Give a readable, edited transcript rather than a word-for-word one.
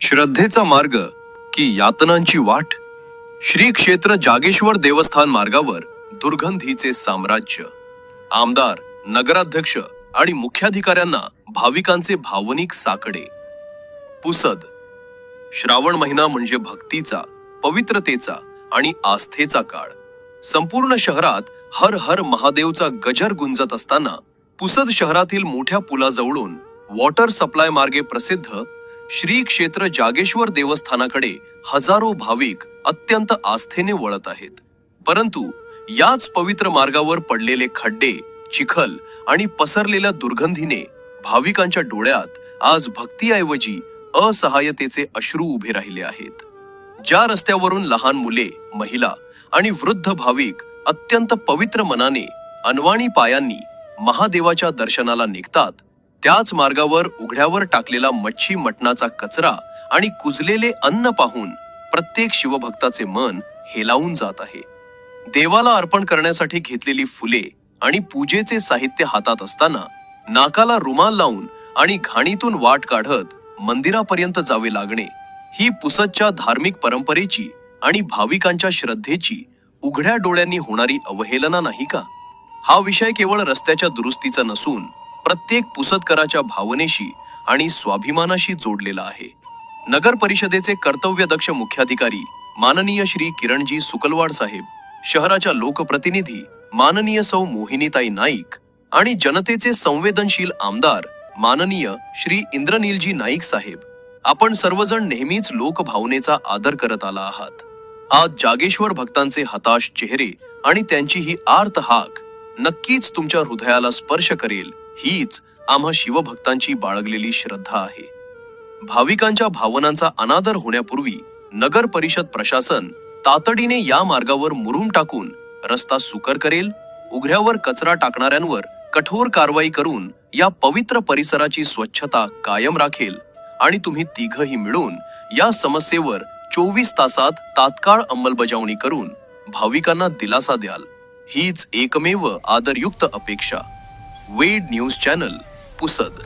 श्रद्धेचा मार्ग की यातनांची वाट? श्री क्षेत्र जागेश्वर देवस्थान मार्गावर दुर्गंधीचे साम्राज्य. आमदार, नगराध्यक्ष आणि मुख्याधिकाऱ्यांना भाविकांचे भावनिक साकडे. पुसद. श्रावण महिना म्हणजे भक्तीचा, पवित्रतेचा आणि आस्थेचा काळ. संपूर्ण शहरात हर हर महादेवचा गजर गुंजत असताना पुसद शहरातील मोठ्या पुलाजवळून वॉटर सप्लाय मार्गे प्रसिद्ध श्री क्षेत्र जागेश्वर देवस्थानाकडे हजारो भाविक अत्यंत आस्थेने वळत आहेत. परंतु याच पवित्र मार्गावर पडलेले खड्डे, चिखल आणि पसरलेल्या दुर्गंधीने भाविकांच्या डोळ्यात आज भक्तीऐवजी असहायतेचे अश्रू उभे राहिले आहेत. ज्या रस्त्यावरून लहान मुले, महिला आणि वृद्ध भाविक अत्यंत पवित्र मनाने, अनवाणी पायांनी महादेवाच्या दर्शनाला निघतात, त्याच मार्गावर उघड्यावर टाकलेला मच्छी मटणाचा कचरा आणि कुजलेले अन्न पाहून प्रत्येक शिवभक्ताचे मन हेलावून जात आहे. देवाला अर्पण करण्यासाठी घेतलेली फुले आणि पूजेचे साहित्य हातात असताना नाकाला रुमाल लावून आणि घाणीतून वाट काढत मंदिरापर्यंत जावे लागणे ही पुसदच्या धार्मिक परंपरेची आणि भाविकांच्या श्रद्धेची उघड्या डोळ्यांनी होणारी अवहेलना नाही का? हा विषय केवळ रस्त्याच्या दुरुस्तीचा नसून प्रत्येक पुसदकराच्या भावनेशी आणि स्वाभिमानाशी जोडलेला आहे. नगर परिषदेचे कर्तव्यदक्ष मुख्याधिकारी माननीय श्री किरणजी सुकलवाड साहेब, शहराच्या लोकप्रतिनिधी माननीय सौ मोहिनीताई नाईक आणि जनतेचे संवेदनशील आमदार माननीय श्री इंद्रनीलजी नाईक साहेब, आपण सर्वजण नेहमीच लोकभावनेचा आदर करत आला आहात. आज जागेश्वर भक्तांचे हताश चेहरे आणि त्यांची ही आर्त हाक नक्कीच तुमच्या हृदयाला स्पर्श करेल, हीच आम्हा शिवभक्तांची बाळगलेली श्रद्धा आहे. भाविकांच्या भावनांचा अनादर होण्यापूर्वी नगर परिषद प्रशासन तातडीने या मार्गावर मुरूम टाकून रस्ता सुकर करेल, उघड्यावर कचरा टाकणाऱ्यांवर कठोर कारवाई करून या पवित्र परिसराची स्वच्छता कायम राखेल आणि तुम्ही तिघही मिळून या समस्येवर 24 तासात तात्काळ अंमलबजावणी करून भाविकांना दिलासा द्याल, हीच एकमेव आदरयुक्त अपेक्षा. वेड न्यूज चॅनल, पुसद.